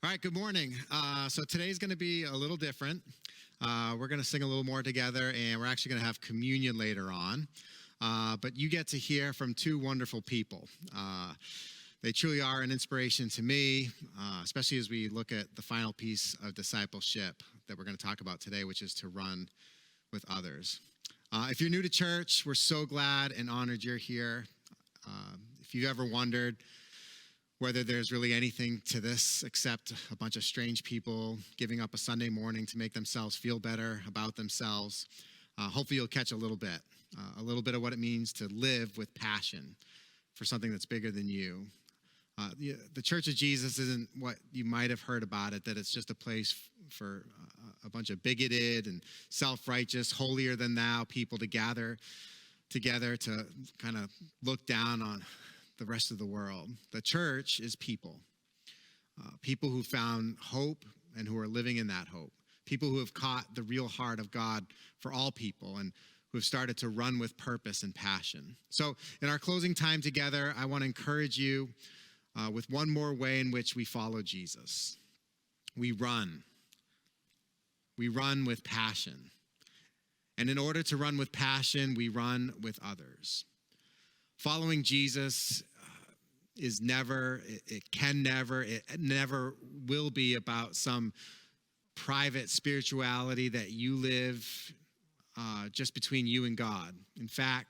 All right, good morning. So today's going to be a little different. We're going to sing a little more together, and we're actually going to have communion later on. But you get to hear from two wonderful people. They truly are an inspiration to me, especially as we look at the final piece of discipleship that we're going to talk about today, which is to run with others. If you're new to church, we're so glad and honored you're here. If you've ever wondered whether there's really anything to this except a bunch of strange people giving up a Sunday morning to make themselves feel better about themselves, hopefully you'll catch a little bit of what it means to live with passion for something that's bigger than you. The Church of Jesus isn't what you might have heard about it, that it's just a place for a bunch of bigoted and self-righteous, holier-than-thou people to gather together to kind of look down on the rest of the world. The church is people who found hope and who are living in that hope, people who have caught the real heart of God for all people and who have started to run with purpose and passion. So in our closing time together, I want to encourage you with one more way in which we follow Jesus. We run with passion. And in order to run with passion, we run with others. Following Jesus it never will be about some private spirituality that you live just between you and God. In fact,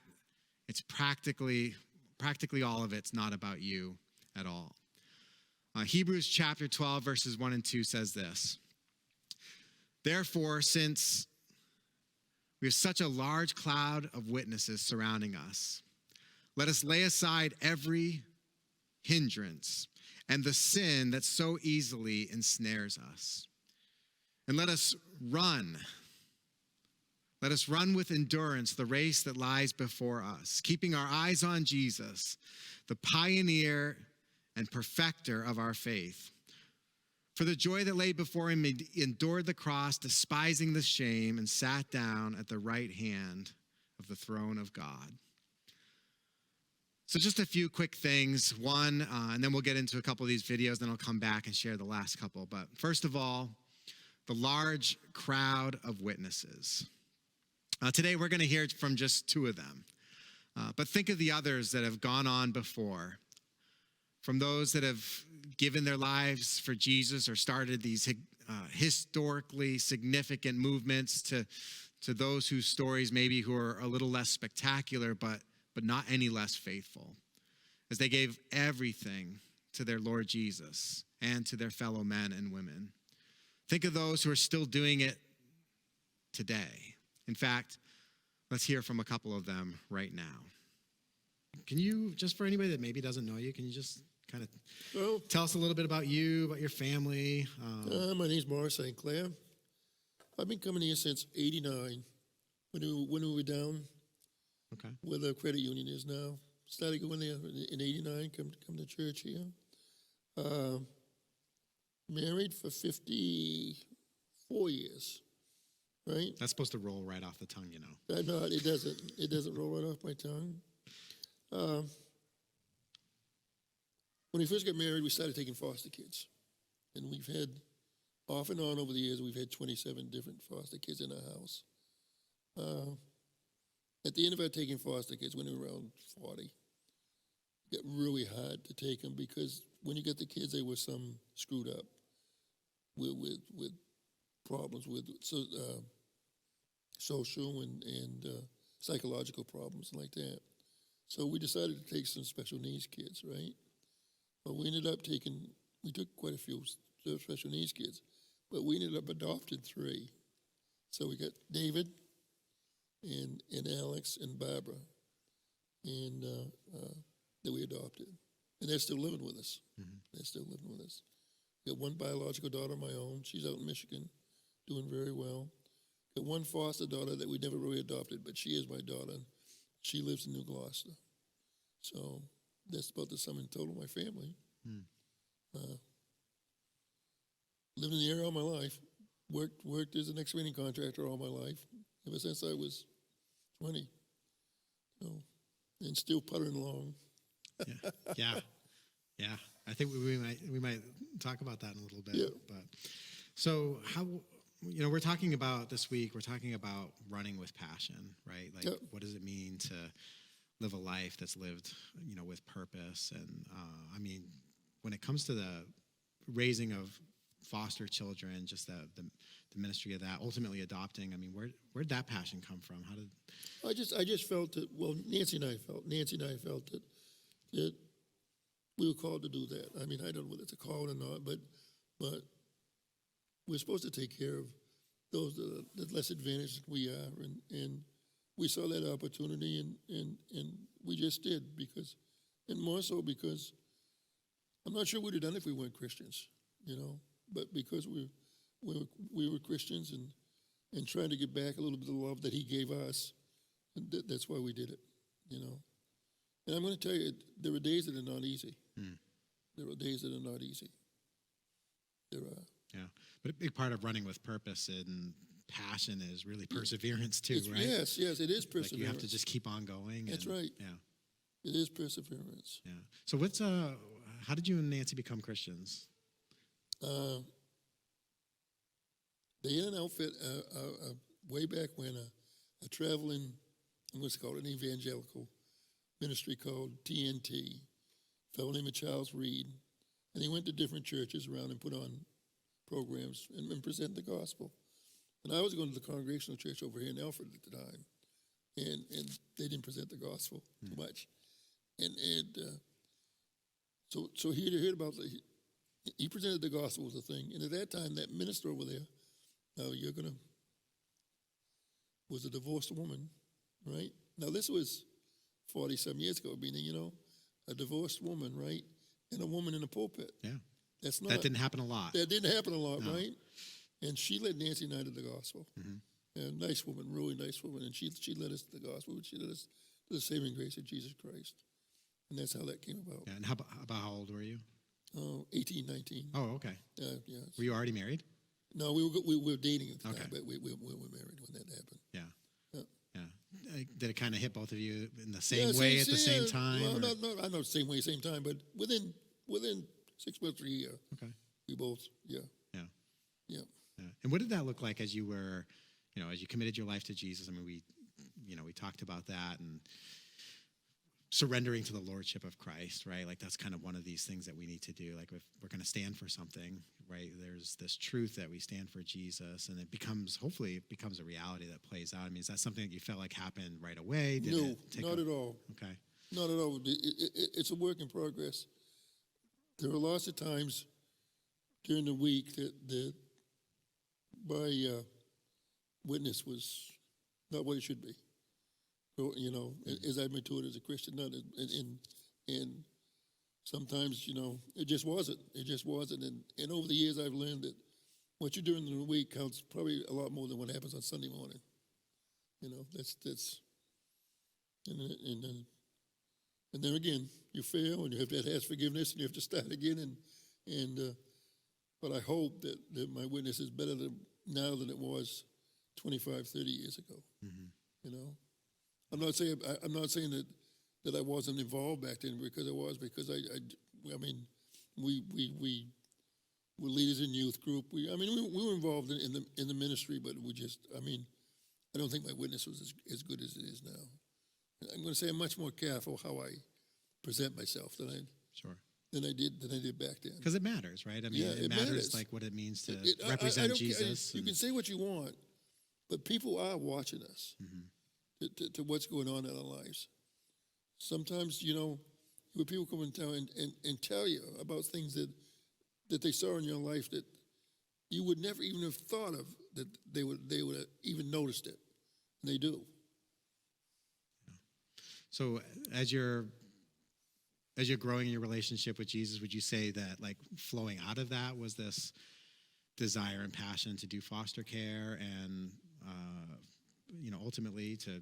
it's practically all of it's not about you at all. Hebrews chapter 12, verses 1 and 2 says this: "Therefore, since we have such a large cloud of witnesses surrounding us, let us lay aside every hindrance and the sin that so easily ensnares us. And let us run with endurance the race that lies before us, keeping our eyes on Jesus, the pioneer and perfecter of our faith. For the joy that lay before him, he endured the cross, despising the shame, and sat down at the right hand of the throne of God." So just a few quick things. One, and then we'll get into a couple of these videos, then I'll come back and share the last couple. But first of all, the large crowd of witnesses. Today we're going to hear from just two of them. But think of the others that have gone on before. From those that have given their lives for Jesus or started these historically significant movements to those whose stories maybe who are a little less spectacular, but not any less faithful, as they gave everything to their Lord Jesus and to their fellow men and women. Think of those who are still doing it today. In fact, let's hear from a couple of them right now. Can you, just for anybody that maybe doesn't know you, can you just kind of tell us a little bit about you, about your family? My name's Maurice St. Clair. I've been coming here since '89, when we were down where the credit union is now. Started going there in '89, come to church here. Married for 54 years, right? That's supposed to roll right off the tongue, you know. No, it doesn't. It doesn't roll right off my tongue. When we first got married, we started taking foster kids. And we've had, off and on over the years, we've had 27 different foster kids in our house. At the end of our taking foster kids, when we were around 40, it got really hard to take them because when you get the kids, they were some screwed up with problems with social and psychological problems like that. So we decided to take some special needs kids, right? But we took quite a few special needs kids, but we ended up adopting 3. So we got David and Alex and Barbara, and that we adopted. And they're still living with us. Mm-hmm. They're still living with us. Got one biological daughter of my own. She's out in Michigan, doing very well. Got one foster daughter that we never really adopted, but she is my daughter. She lives in New Gloucester. So that's about the sum and total of my family. Lived in the area all my life. Worked as an excavating contractor all my life, ever since I was 20. So, and still puttering along. Yeah. I think we might talk about that in a little bit. Yeah. But so how, we're talking about this week. We're talking about running with passion, right? Like, Yep. what does it mean to live a life that's lived, with purpose? And I mean, when it comes to the raising of foster children, just the ministry of that, ultimately adopting. I mean, where'd that passion come from? How did? I just felt that. Well, Nancy and I felt that we were called to do that. I mean, I don't know whether it's a call or not, but we're supposed to take care of those that less advantaged than we are, and we saw that opportunity, and we just did and more so because I'm not sure we'd have done it if we weren't Christians, but because we were Christians and trying to get back a little bit of the love that He gave us, and that's why we did it, And I'm going to tell you, there are days that are not easy. There are days that are not easy. There are. Yeah, but a big part of running with purpose and passion is really perseverance too, right? Yes, it is perseverance. Like you have to just keep on going. That's right. Yeah, it is perseverance. Yeah. So how did you and Nancy become Christians? They had an outfit way back when, a traveling, I'm going to call it an evangelical ministry called TNT, a fellow named Charles Reed, and he went to different churches around and put on programs and present the gospel. And I was going to the Congregational Church over here in Alfred at the time, and they didn't present the gospel too much. So he had heard about he presented the gospel as a thing, and at that time, that minister over there, was a divorced woman, right? Now this was 40-some years ago, meaning a divorced woman, right, and a woman in a pulpit. Yeah, that didn't happen a lot. That didn't happen a lot, No. right? And she led Nancy and I to the gospel. A nice woman, really nice woman, and she led us to the gospel. She led us to the saving grace of Jesus Christ, and that's how that came about. Yeah, and about how old were you? 18, 19. Oh, okay. Yeah. Were you already married? No, we were dating at the Okay. time, but we were married when that happened. Yeah. Yeah. Yeah. Did it kind of hit both of you in the same way at the same time? Well, or- not the same way, same time, but within 6 months or a year, Okay. we both, yeah. Yeah. Yeah. Yeah. And what did that look like as you were, as you committed your life to Jesus? I mean, we talked about that and surrendering to the lordship of Christ, right? Like that's kind of one of these things that we need to do. Like if we're going to stand for something, right? There's this truth that we stand for Jesus, and hopefully it becomes a reality that plays out. I mean, is that something that you felt like happened right away? No, not at all. Okay. Not at all. It's a work in progress. There are lots of times during the week that my witness was not what it should be. So, as I matured as a Christian, and sometimes, it just wasn't. It just wasn't. And over the years, I've learned that what you're doing in the week counts probably a lot more than what happens on Sunday morning. That's and then again, you fail, and you have to ask forgiveness, and you have to start again. But I hope that my witness is better now than it was 25, 30 years ago. I'm not saying that I wasn't involved back then, because I was, because I mean, we were leaders in youth group. We were involved in the ministry, but I don't think my witness was as good as it is now. I'm going to say I'm much more careful how I present myself than I did back then. Because it matters, right? I mean, it matters like what it means to represent Jesus. You can say what you want, but people are watching us to what's going on in our lives. Sometimes, when people come and tell you about things that they saw in your life that you would never even have thought of, that they would have even noticed it. And they do. So as you're growing in your relationship with Jesus, would you say that like flowing out of that was this desire and passion to do foster care and ultimately to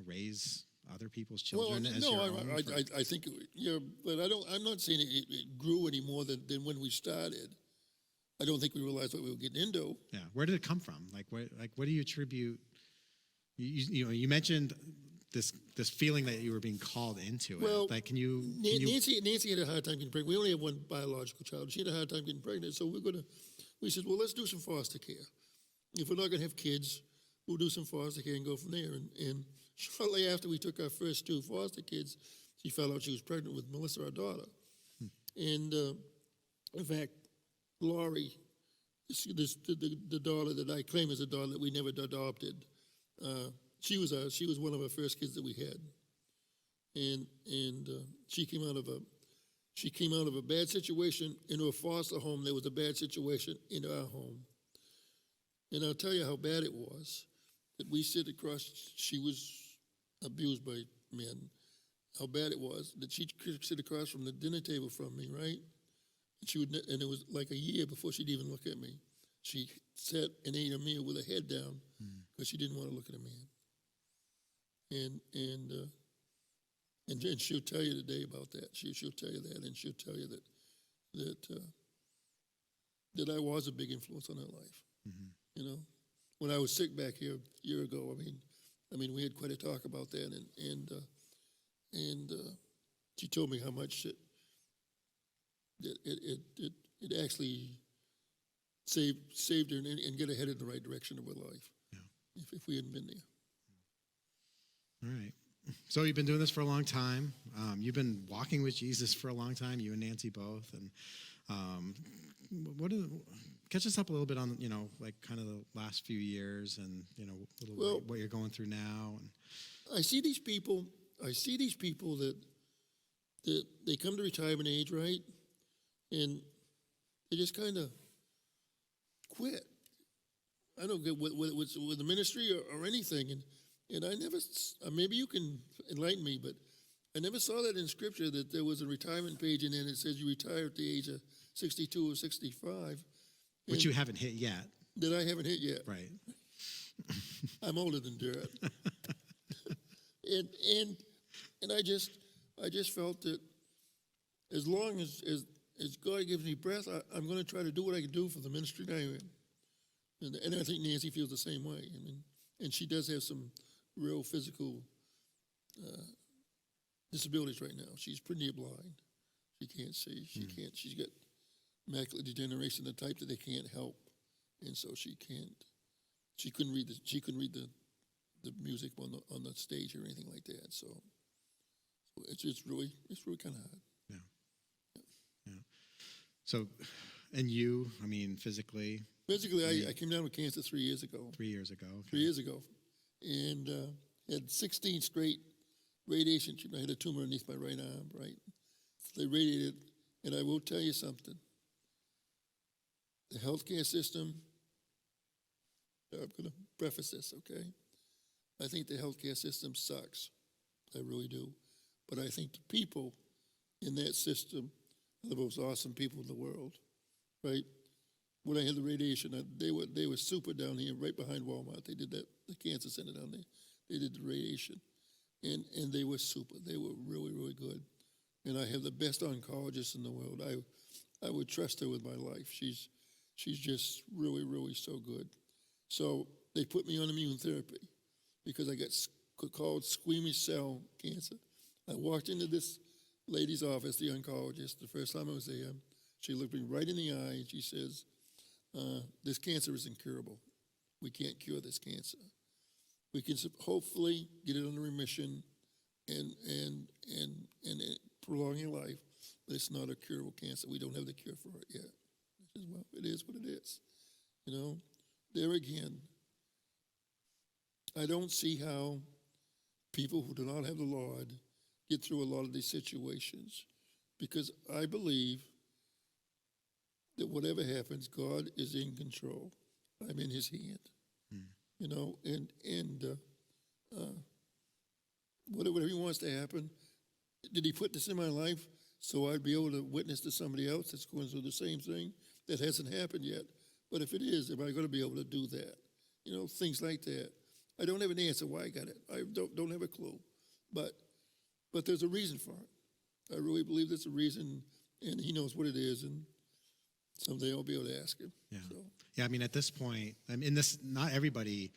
raise other people's children as your own? I think but I'm not saying it grew any more than when we started. I don't think we realized what we were getting into. Yeah, where did it come from? What do you attribute? You mentioned this feeling that you were being called into Well, it. Like, can you? Nancy had a hard time getting pregnant. We only have one biological child. She had a hard time getting pregnant, so we said, well, let's do some foster care. If we're not going to have kids, we'll do some foster care and go from there. And shortly after we took our first 2 foster kids, she found out she was pregnant with Melissa, our daughter. And in fact, Laurie, the daughter that I claim is a daughter that we never adopted, she was one of our first kids that we had. And she came out of a bad situation into a foster home. There was a bad situation in our home. And I'll tell you how bad it was that we sit across. She was abused by men. How bad it was that she'd sit across from the dinner table from me, right? And it was like a year before she'd even look at me. She sat and ate a meal with her head down because she didn't want to look at a man. And she'll tell you today about that. She'll tell you that, and she'll tell you that I was a big influence on her life. Mm-hmm. You know, when I was sick back here a year ago, I mean, we had quite a talk about that, and she told me how much it actually saved her and get her headed in the right direction of her life. Yeah. If we hadn't been there. All right. So you've been doing this for a long time. You've been walking with Jesus for a long time. You and Nancy both. And catch us up a little bit on like kind of the last few years and what you're going through now. And I see these people that they come to retirement age, right? And they just kind of quit. I don't get with the ministry or anything. And I never, maybe you can enlighten me, but I never saw that in Scripture that there was a retirement page and then it says you retire at the age of 62 or 65. Which you haven't hit yet. That I haven't hit yet. Right. I'm older than dirt. and I just felt that as long as God gives me breath, I'm going to try to do what I can do for the ministry that I'm in. And I think Nancy feels the same way. I mean, and she does have some real physical disabilities right now. She's pretty near blind. She can't see. She can't. She's got macular degeneration, the type that they can't help, and so she can't. She couldn't read the music on the stage or anything like that. So it's really kind of hard. Yeah. So, and you, I mean, physically. Physically, I came down with cancer 3 years ago. 3 years ago. Okay. 3 years ago, and had 16 straight radiation treatment. I had a tumor underneath my right arm, right? So they radiated, and I will tell you something. The healthcare system, I'm going to preface this, okay? I think the healthcare system sucks. I really do. But I think the people in that system are the most awesome people in the world, right? When I had the radiation, they were super down here, right behind Walmart. They did that, the cancer center down there. They did the radiation, and they were super. They were really, really good. And I have the best oncologist in the world. I would trust her with my life. She's just really, really so good. So they put me on immune therapy because I got called squamous cell cancer. I walked into this lady's office, the oncologist, the first time I was there. She looked me right in the eye and she says, this cancer is incurable. We can't cure this cancer. We can hopefully get it under remission and prolong your life, but it's not a curable cancer. We don't have the cure for it yet. I said, well, it is what it is. You know, there again, I don't see how people who do not have the Lord get through a lot of these situations, because I believe that whatever happens, God is in control. I'm in his hand. You know, and whatever he wants to happen, did he put this in my life so I'd be able to witness to somebody else that's going through the same thing? That hasn't happened yet. But if it is, am I going to be able to do that? You know, things like that. I don't have an answer why I got it. I don't have a clue. But there's a reason for it. I really believe there's a reason, and he knows what it is, and someday I'll be able to ask him. Yeah. So. Yeah, I mean, at this point, I mean, not everybody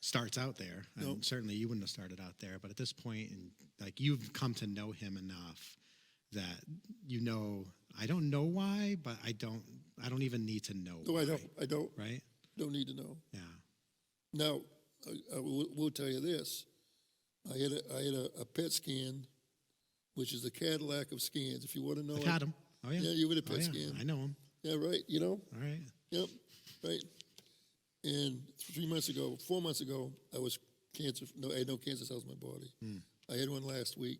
starts out there. And Nope. certainly you wouldn't have started out there, but at this point, and like you've come to know him enough that I don't know why, but I don't even need to know No, why, I don't right? need to know. Yeah. Now, I will tell you this. I had a PET scan, which is the Cadillac of scans. If you want to know I've it. had him. Oh yeah. Yeah, you had a Oh, PET yeah. scan. I know him. Yeah, right. You know? All right. Yep, right. And 4 months ago, I was cancer. No, I had no cancer cells in my body. I had one last week.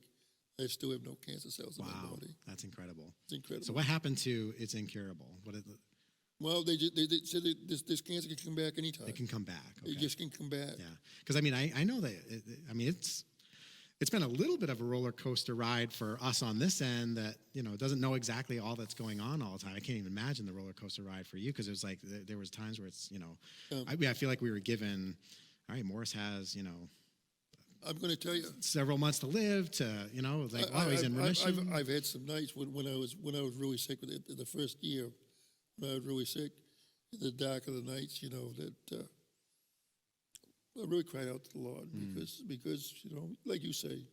I still have no cancer cells in my Wow. body. That's incredible. It's incredible. So what happened to it's incurable? Well, they said that this cancer can come back anytime. It can come back. Okay. It just can come back. Yeah. Because I know that, it's been a little bit of a roller coaster ride for us on this end that, doesn't know exactly all that's going on all the time. I can't even imagine the roller coaster ride for you because it was like there was times where it's, I feel like we were given, all right, Maurice has, I'm going to tell you, several months to live to, he's in remission. I've had some nights when I was really sick with it the first year. When I was really sick, in the dark of the nights, that I really cried out to the Lord because like you say,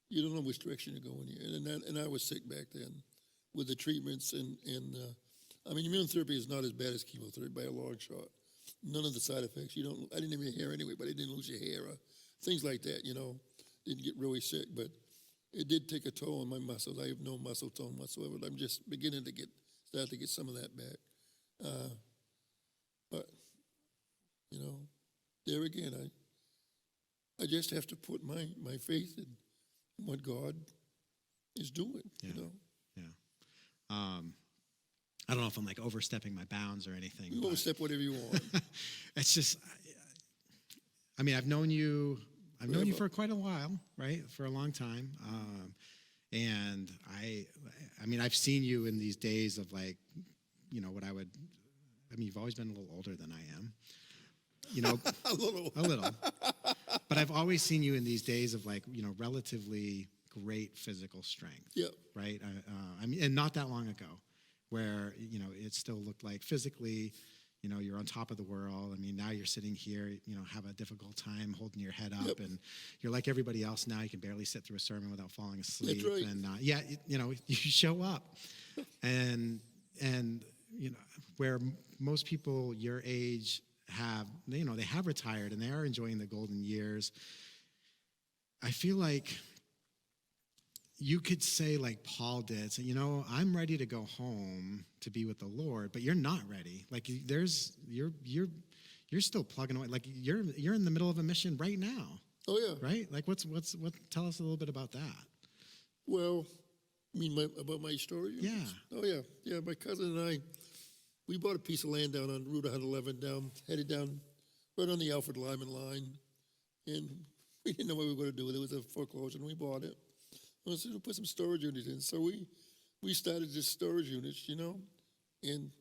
you don't know which direction you're going here. And I was sick back then with the treatments and immunotherapy is not as bad as chemotherapy by a long shot. None of the side effects. I didn't have any hair anyway, but I didn't lose your hair or things like that. Didn't get really sick, but it did take a toll on my muscles. I have no muscle tone whatsoever. I'm just beginning to start to get some of that back. But there again, I just have to put my faith in what God is doing. Yeah. I don't know if I'm like overstepping my bounds or anything. You overstep whatever you want. It's just, I've known you for quite a while, right? For a long time. And I've seen you in these days of like, you've always been a little older than I am. A little. A little. But I've always seen you in these days of like, relatively great physical strength. Yeah. Right? And not that long ago where, it still looked like physically, you're on top of the world. Now you're sitting here, have a difficult time holding your head up and you're like everybody else now. You can barely sit through a sermon without falling asleep. That's right. And you show up and where most people your age have, they have retired and they are enjoying the golden years. I feel like you could say like Paul did, so, I'm ready to go home to be with the Lord, but you're not ready. Like you're still plugging away. Like you're in the middle of a mission right now. Oh yeah. Right? Like tell us a little bit about that. Well, about my story? Yeah. Oh yeah. Yeah, my cousin and I, we bought a piece of land down on Route 111 headed down right on the Alfred Lyman line. And we didn't know what we were going to do with it. It was a foreclosure, and we bought it. And so we put some storage units in. So we started this storage units, and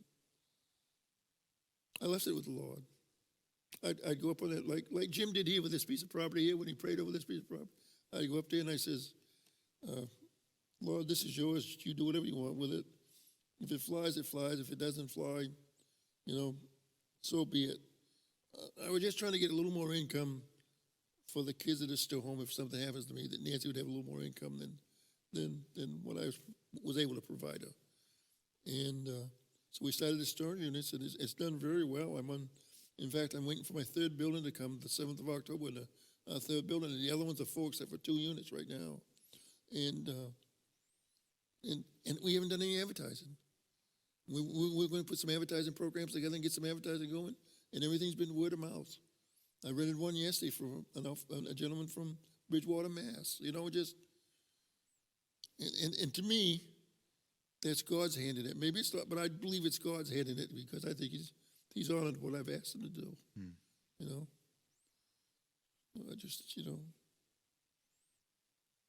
I left it with the Lord. I'd go up on that, like Jim did here with this piece of property here when he prayed over this piece of property. I'd go up there and I says, Lord, this is yours. You do whatever you want with it. If it flies, it flies. If it doesn't fly, so be it. I was just trying to get a little more income for the kids that are still home if something happens to me, that Nancy would have a little more income than what I was able to provide her. And so we started the storage units, and it's done very well. In fact, I'm waiting for my third building to come the 7th of October, our third building, and the other ones are full except for 2 units right now. And we haven't done any advertising. We're going to put some advertising programs together and get some advertising going, and everything's been word of mouth. I rented one yesterday for a gentleman from Bridgewater, Mass. And to me, that's God's hand in it. Maybe it's not, but I believe it's God's hand in it because I think He's honored what I've asked Him to do. I just,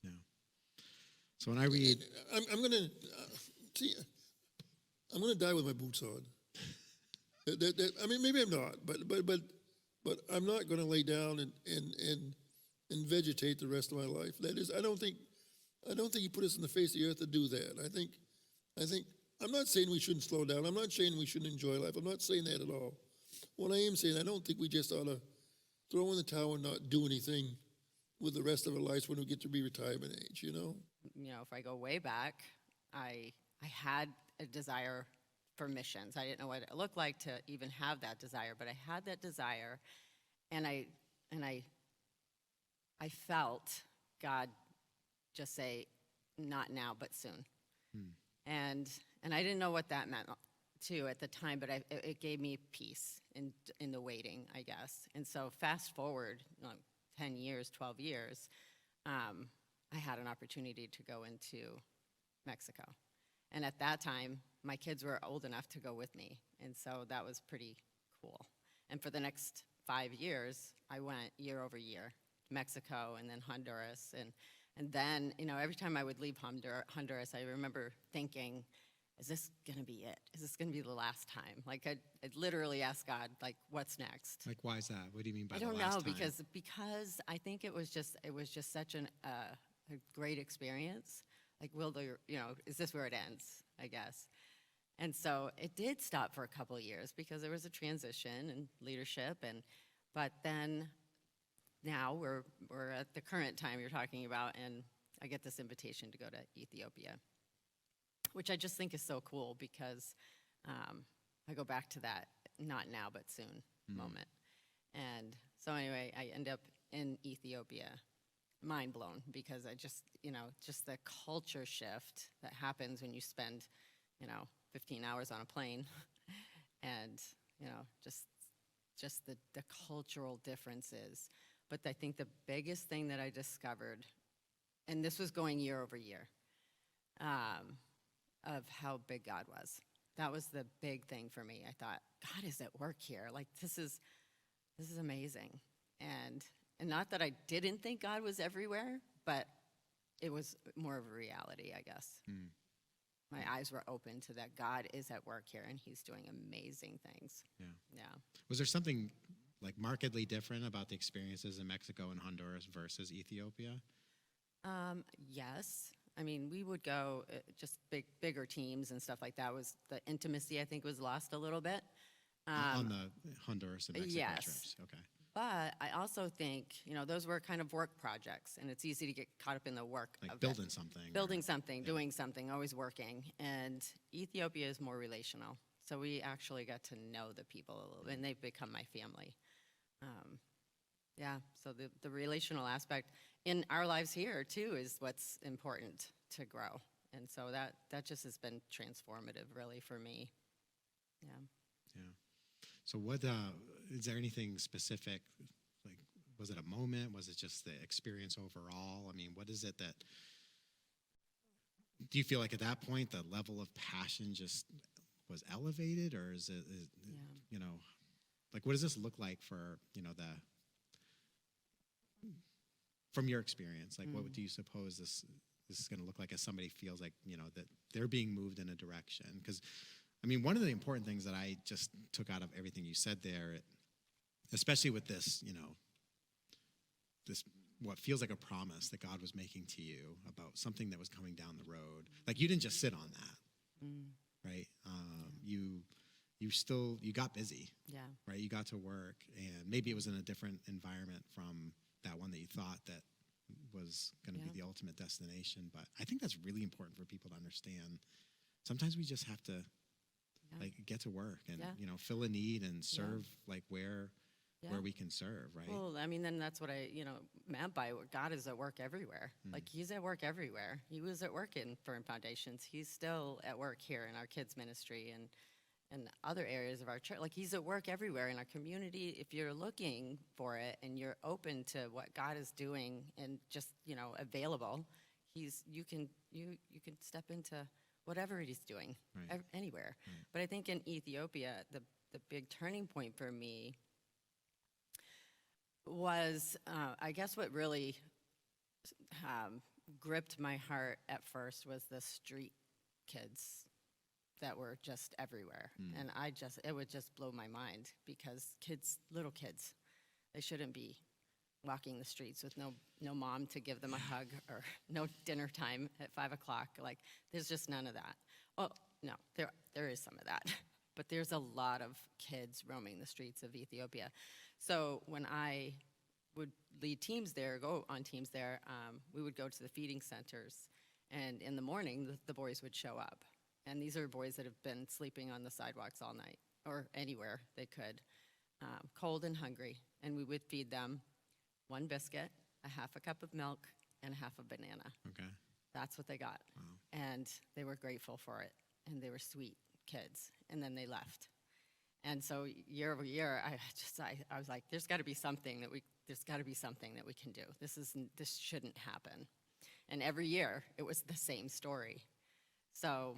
Yeah. So when I read, I'm gonna die with my boots on. Maybe I'm not, but I'm not going to lay down and vegetate the rest of my life. That is, I don't think He put us in the face of the earth to do that. I think I'm not saying we shouldn't slow down. I'm not saying we shouldn't enjoy life. I'm not saying that at all. What I am saying, I don't think we just ought to throw in the towel and not do anything with the rest of our lives when we get to be retirement age, you know? You know, if I go way back, I had a desire for missions. I didn't know what it looked like to even have that desire, but I had that desire, and I felt God just say, not now, but soon. And I didn't know what that meant too at the time, but it gave me peace in the waiting, I guess. And so fast forward 10 years, 12 years, I had an opportunity to go into Mexico. And at that time, my kids were old enough to go with me. And so that was pretty cool. And for the next 5 years, I went year over year, Mexico and then Honduras. And then, you know, every time I would leave Honduras, I remember thinking, is this going to be it? Is this going to be the last time? Like, I'd literally ask God, like, what's next? Like, why is that? What do you mean by I the don't last know, time? because I think it was just such a great experience. Like, is this where it ends, I guess? And so it did stop for a couple of years because there was a transition in leadership, but then now we're at the current time you're talking about, and I get this invitation to go to Ethiopia, which I just think is so cool because I go back to that not now but soon moment. And so anyway, I end up in Ethiopia, mind blown, because I just the culture shift that happens when you spend 15 hours on a plane and just the cultural differences. But I think the biggest thing that I discovered, and this was going year over year, of how big God was. That was the big thing for me. I thought, God is at work here. Like, this is amazing. And not that I didn't think God was everywhere, but it was more of a reality, I guess. My eyes were open to that God is at work here, and he's doing amazing things. Yeah. Was there something like markedly different about the experiences in Mexico and Honduras versus Ethiopia? Yes. I mean, we would go just bigger teams and stuff like that. Was the intimacy, I think, was lost a little bit. On the Honduras and Mexico yes. trips? Okay. But I also think, those were kind of work projects, and it's easy to get caught up in the work Like of building it. something. Building something, doing something, always working. And Ethiopia is more relational. So we actually got to know the people a little bit, and they've become my family. So the relational aspect in our lives here, too, is what's important to grow. And so that just has been transformative, really, for me. Yeah. So what, is there anything specific, like, was it a moment? Was it just the experience overall? I mean, what is it that, do you feel like at that point the level of passion just was elevated, or is it like, what does this look like for, from your experience? Like, what do you suppose this is going to look like as somebody feels like, that they're being moved in a direction? Because, I mean, one of the important things that I just took out of everything you said there, especially with this, this what feels like a promise that God was making to you about something that was coming down the road. Like, you didn't just sit on that, right? You got busy, right? You got to work, and maybe it was in a different environment from that one that you thought that was going to be the ultimate destination. But I think that's really important for people to understand. Sometimes we just have to like get to work and fill a need and serve like where we can serve, right? Well, I mean, then that's what I meant by God is at work everywhere. Like, he's at work everywhere. He was at work in Firm Foundations. He's still at work here in our kids ministry and other areas of our church. Like, he's at work everywhere in our community. If you're looking for it and you're open to what God is doing and just available, you can step into whatever he's doing, anywhere. But I think in Ethiopia, the big turning point for me was, I guess what really gripped my heart at first was the street kids that were just everywhere. And it would just blow my mind because little kids, they shouldn't be walking the streets with no mom to give them a hug or no dinner time at 5 o'clock. Like, there's just none of that. Oh, no, there is some of that. but there's a lot of kids roaming the streets of Ethiopia. So when I would lead teams there, go on teams there, we would go to the feeding centers, and in the morning, the boys would show up. And these are boys that have been sleeping on the sidewalks all night, or anywhere they could, cold and hungry. And we would feed them one biscuit, a half a cup of milk, and a half a banana. Okay. That's what they got. Wow. And they were grateful for it. And they were sweet kids. And then they left. And so year over year, I was like, there's got to be something that we can do. This shouldn't happen. And every year, it was the same story. So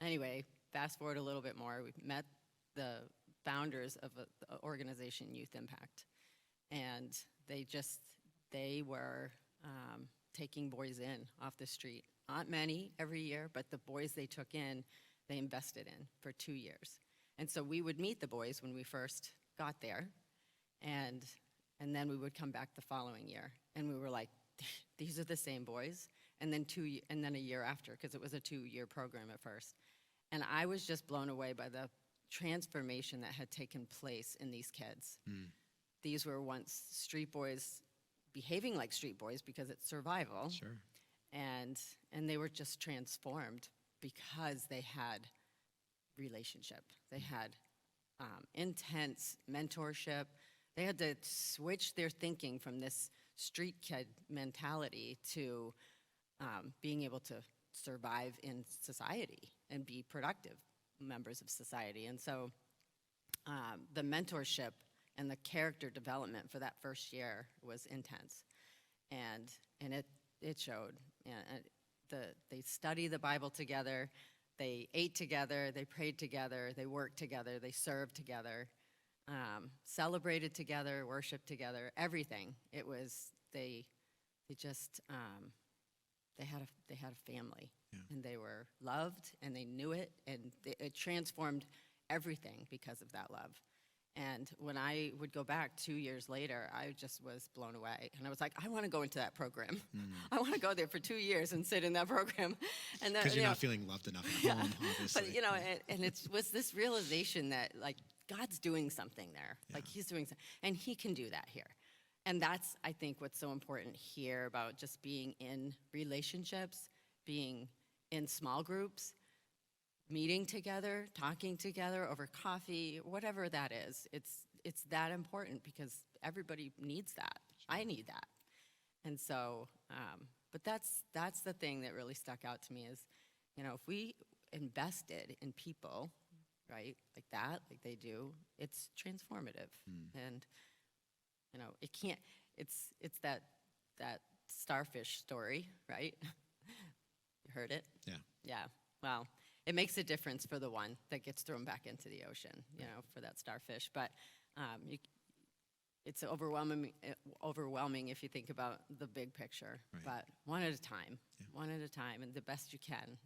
anyway, fast forward a little bit more. We met the founders of the organization Youth Impact. And they were taking boys in off the street. Not many every year, but the boys they took in, they invested in for 2 years. And so we would meet the boys when we first got there, and then we would come back the following year, and we were like, these are the same boys. And then a year after, because it was a 2-year program at first, and I was just blown away by the transformation that had taken place in these kids. These were once street boys behaving like street boys because it's survival. Sure. And they were just transformed because they had relationship. They had intense mentorship. They had to switch their thinking from this street kid mentality to being able to survive in society and be productive members of society. And so the mentorship and the character development for that first year was intense. And it showed. They studied the Bible together. They ate together, they prayed together, they worked together, they served together, celebrated together, worshiped together, everything. It was, they had a family, and they were loved, and they knew it, and it transformed everything because of that love. And when I would go back 2 years later, I just was blown away. And I was like, I want to go into that program. I want to go there for 2 years and sit in that program. And Because you're not feeling loved enough at home, obviously. But, and it was this realization that, like, God's doing something there. Yeah. Like, he's doing something. And he can do that here. And that's, I think, what's so important here about just being in relationships, being in small groups, meeting together, talking together over coffee, whatever that is. It's that important because everybody needs that. Sure. I need that. And so, but that's the thing that really stuck out to me is, if we invested in people, right, like that, like they do, it's transformative. And, it can't, it's that starfish story, right? You heard it? Yeah. Yeah. Well, it makes a difference for the one that gets thrown back into the ocean, for that starfish. But it's overwhelming if you think about the big picture. Right. But one at a time, and the best you can.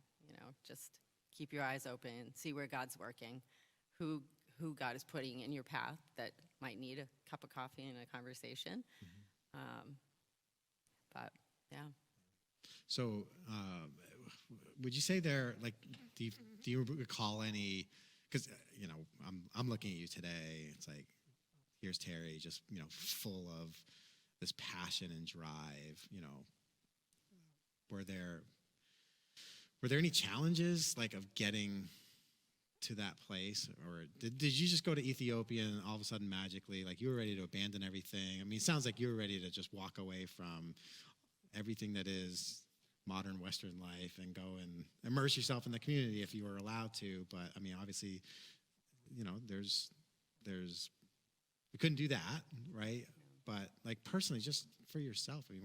Just keep your eyes open, see where God's working, who God is putting in your path that might need a cup of coffee and a conversation. But yeah. So, would you say there, like, do you recall any? Because I'm looking at you today. It's like, here's Terri, just full of this passion and drive. Were there any challenges, like, of getting to that place, or did you just go to Ethiopia and all of a sudden magically, like, you were ready to abandon everything? I mean, it sounds like you were ready to just walk away from everything that is modern Western life and go and immerse yourself in the community if you were allowed to. But I mean, obviously, there's we couldn't do that, right? But, like, personally, just for yourself, I mean,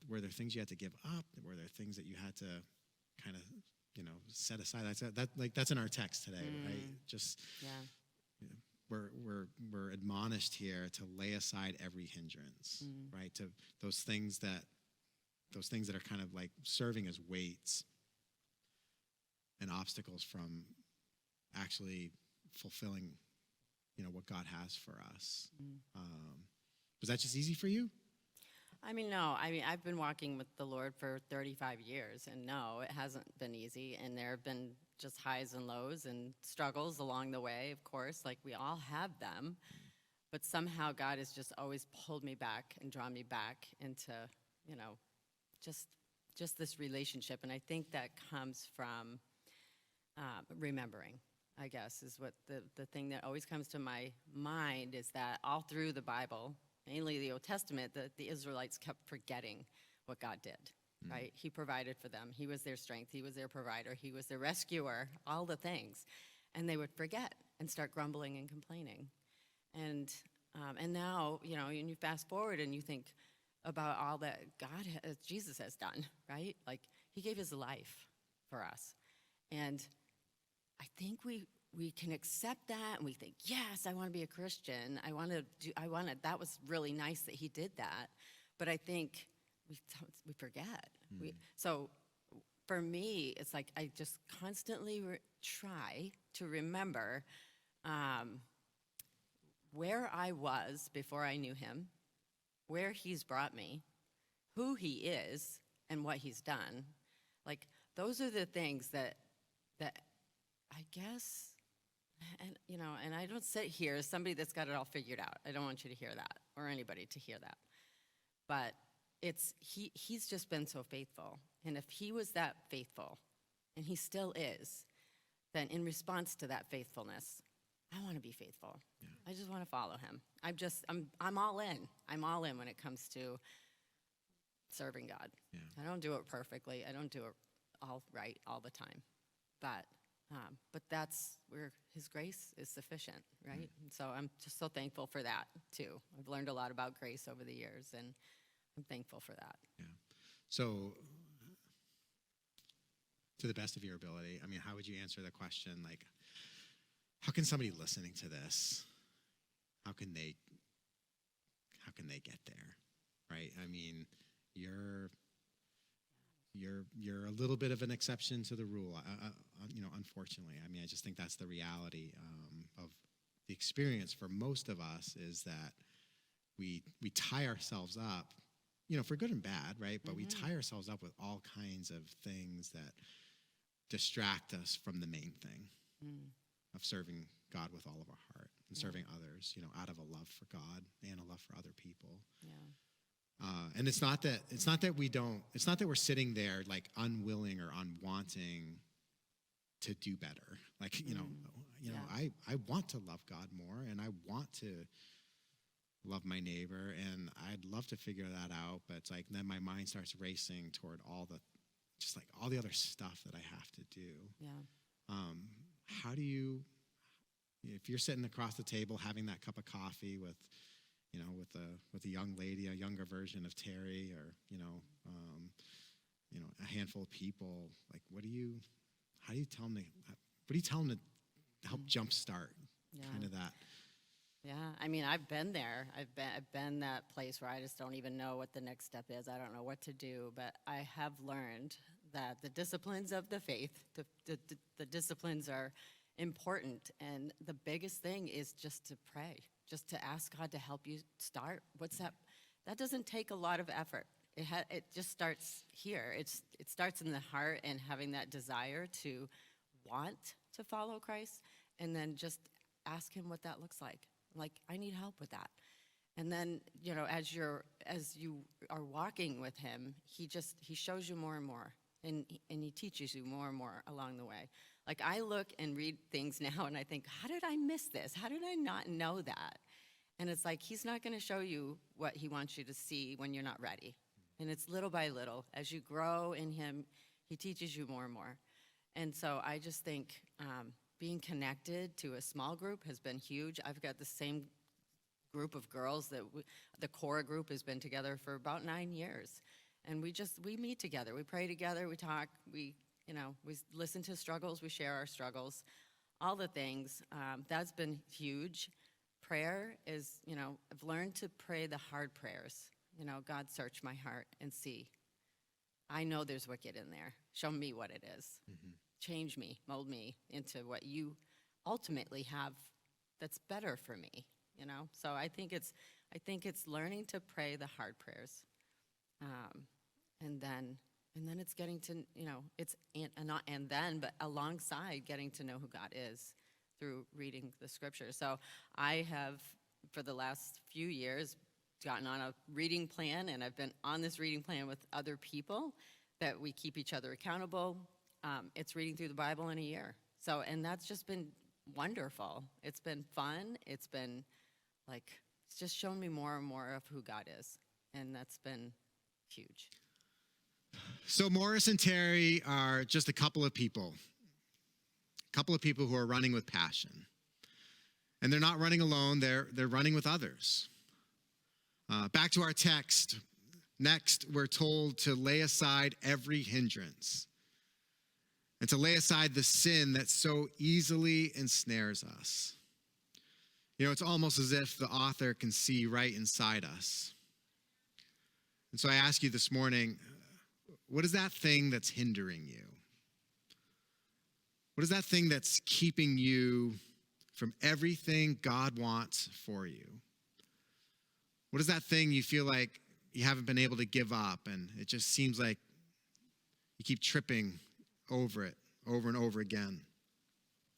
were there things you had to give up? Were there things that you had to kind of set aside? That's in our text today, right? Just we're admonished here to lay aside every hindrance, right? To those things that are kind of like serving as weights and obstacles from actually fulfilling, what God has for us. Was that just easy for you? I mean, no. I've been walking with the Lord for 35 years, and no, it hasn't been easy. And there have been just highs and lows and struggles along the way, of course, like we all have them. But somehow God has just always pulled me back and drawn me back into, you know, just this relationship. And I think that comes from remembering, I guess, is what the thing that always comes to my mind is that all through the Bible, mainly the Old Testament, the Israelites kept forgetting what God did, right? He provided for them. He was their strength. He was their provider. He was their rescuer, all the things. And they would forget and start grumbling and complaining. And now, you know, and you fast forward and you think about all that Jesus has done, right? Like, he gave his life for us. And I think we can accept that and we think, yes, I want to be a Christian. That was really nice that he did that. But I think we forget. So for me, it's like I just constantly try to remember where I was before I knew him, where he's brought me, who he is, and what he's done. Like, those are the things that I guess, and you know, and I don't sit here as somebody that's got it all figured out. I don't want you to hear that, or anybody to hear that. But he's just been so faithful. And if he was that faithful, and he still is, then in response to that faithfulness, I want to be faithful. Yeah. I just want to follow him. I'm all in. I'm all in when it comes to serving God. Yeah. I don't do it perfectly. I don't do it all right all the time. But that's where his grace is sufficient, right? And so I'm just so thankful for that, too. I've learned a lot about grace over the years, and I'm thankful for that. Yeah. So, to the best of your ability, I mean, how would you answer the question, like, how can somebody listening to this, how can they get there, right? I mean, you're a little bit of an exception to the rule, you know, unfortunately. I mean, I just think that's the reality of the experience for most of us is that we tie ourselves up, you know, for good and bad, right? But we tie ourselves up with all kinds of things that distract us from the main thing of serving God with all of our heart and serving others, you know, out of a love for God and a love for other people. Yeah. And it's not that we're sitting there like unwilling or unwanting to do better. Like, you know, I want to love God more, and I want to love my neighbor, and I'd love to figure that out. But it's like, then my mind starts racing toward all the other stuff that I have to do. Yeah. How do you, if you're sitting across the table having that cup of coffee with a young lady, a younger version of Terri, or a handful of people, like, what do you tell them to help jumpstart kind of that? Yeah, I mean, I've been there. I've been that place where I just don't even know what the next step is. I don't know what to do, but I have learned that the disciplines of the faith, the disciplines are important, and the biggest thing is just to pray, just to ask God to help you start. What's that? That doesn't take a lot of effort. It just starts here. It starts in the heart and having that desire to want to follow Christ, and then just ask him what that looks like. Like, I need help with that. And then, you know, as you are walking with him, he shows you more and more, and he teaches you more and more along the way. Like, I look and read things now, and I think, how did I miss this? How did I not know that? And it's like, he's not going to show you what he wants you to see when you're not ready. And it's little by little. As you grow in him, he teaches you more and more. And so I just think being connected to a small group has been huge. I've got the same group of girls that the core group has been together for about 9 years. And we meet together, we pray together, we talk, we listen to struggles, we share our struggles, all the things. That's been huge. Prayer is, I've learned to pray the hard prayers. God, search my heart and see. I know there's wicked in there. Show me what it is. Mm-hmm. Change me, mold me into what you ultimately have that's better for me. So I think it's learning to pray the hard prayers, and then And then it's getting to, it's not and then, but alongside getting to know who God is through reading the scripture. So I have, for the last few years, gotten on a reading plan, and I've been on this reading plan with other people that we keep each other accountable. It's reading through the Bible in a year. So, and that's just been wonderful. It's been fun. It's been it's just shown me more and more of who God is. And that's been huge. So Maurice and Terri are just a couple of people who are running with passion. And they're not running alone, they're running with others. Back to our text. Next, we're told to lay aside every hindrance and to lay aside the sin that so easily ensnares us. It's almost as if the author can see right inside us. And so I ask you this morning, what is that thing that's hindering you? What is that thing that's keeping you from everything God wants for you? What is that thing you feel like you haven't been able to give up, and it just seems like you keep tripping over it over and over again?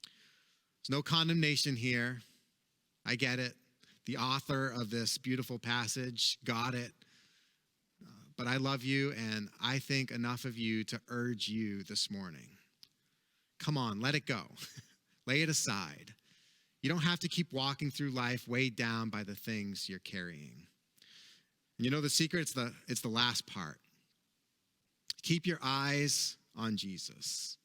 There's no condemnation here. I get it. The author of this beautiful passage got it. But I love you, and I think enough of you to urge you this morning. Come on, let it go. Lay it aside. You don't have to keep walking through life weighed down by the things you're carrying. And the secret? It's the last part. Keep your eyes on Jesus.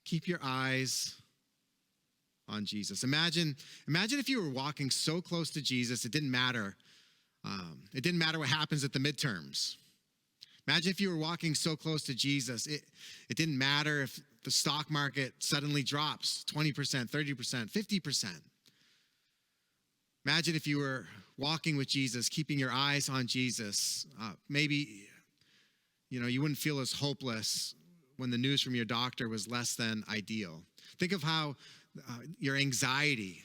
Keep your eyes on Jesus. Imagine if you were walking so close to Jesus, it didn't matter. It didn't matter what happens at the midterms. Imagine if you were walking so close to Jesus, it didn't matter if the stock market suddenly drops 20%, 30%, 50%. Imagine if you were walking with Jesus, keeping your eyes on Jesus. Maybe, you wouldn't feel as hopeless when the news from your doctor was less than ideal. Think of how your anxiety,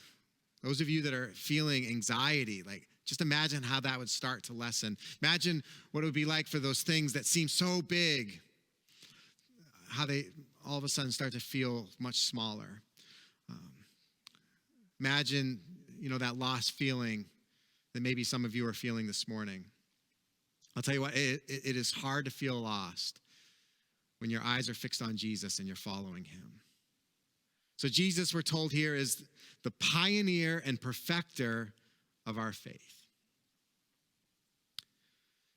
those of you that are feeling anxiety, just imagine how that would start to lessen. Imagine what it would be like for those things that seem so big, how they all of a sudden start to feel much smaller. Imagine, that lost feeling that maybe some of you are feeling this morning. I'll tell you what, it is hard to feel lost when your eyes are fixed on Jesus and you're following him. So Jesus, we're told here, is the pioneer and perfecter of our faith.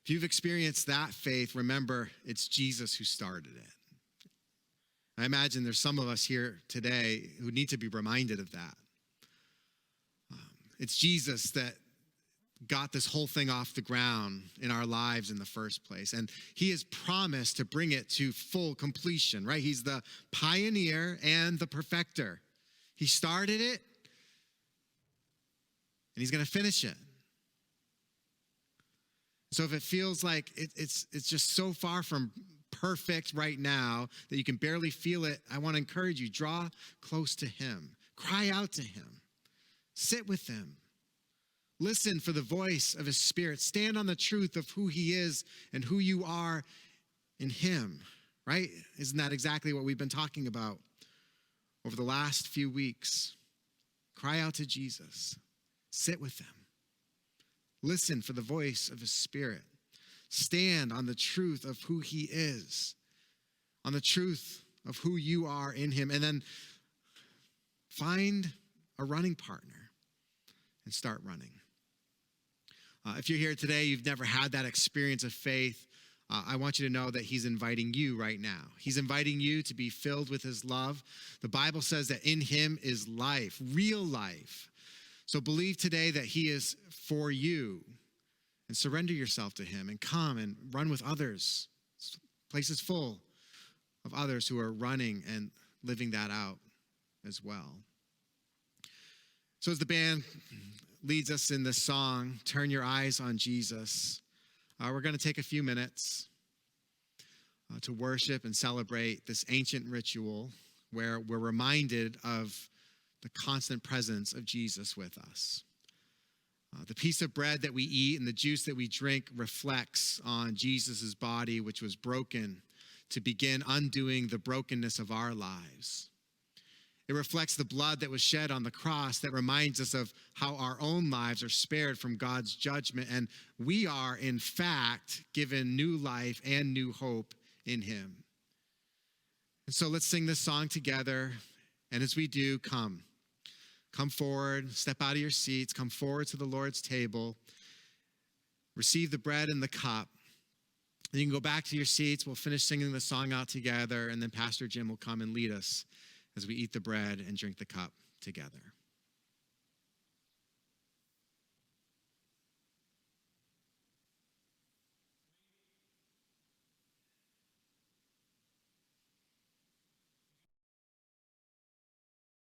If you've experienced that faith, remember, it's Jesus who started it. I imagine there's some of us here today who need to be reminded of that. It's Jesus that got this whole thing off the ground in our lives in the first place. And he has promised to bring it to full completion, right? He's the pioneer and the perfecter. He started it, and he's going to finish it. So if it feels like it's just so far from perfect right now that you can barely feel it, I want to encourage you, draw close to him. Cry out to him. Sit with him. Listen for the voice of his Spirit. Stand on the truth of who he is and who you are in him, right? Isn't that exactly what we've been talking about over the last few weeks? Cry out to Jesus. Sit with him. Listen for the voice of his Spirit. Stand on the truth of who he is, on the truth of who you are in him, and then find a running partner and start running. If you're here today, you've never had that experience of faith, I want you to know that he's inviting you right now. He's inviting you to be filled with his love. The Bible says that in him is life, real life. So believe today that he is for you, and surrender yourself to him and come and run with others. This place is full of others who are running and living that out as well. So as the band leads us in this song, Turn Your Eyes on Jesus, we're going to take a few minutes to worship and celebrate this ancient ritual where we're reminded of the constant presence of Jesus with us. The piece of bread that we eat and the juice that we drink reflects on Jesus' body, which was broken to begin undoing the brokenness of our lives. It reflects the blood that was shed on the cross that reminds us of how our own lives are spared from God's judgment, and we are, in fact, given new life and new hope in him. And so let's sing this song together, and as we do, come forward, step out of your seats, come forward to the Lord's table, receive the bread and the cup. And you can go back to your seats. We'll finish singing the song out together, and then Pastor Jim will come and lead us as we eat the bread and drink the cup together.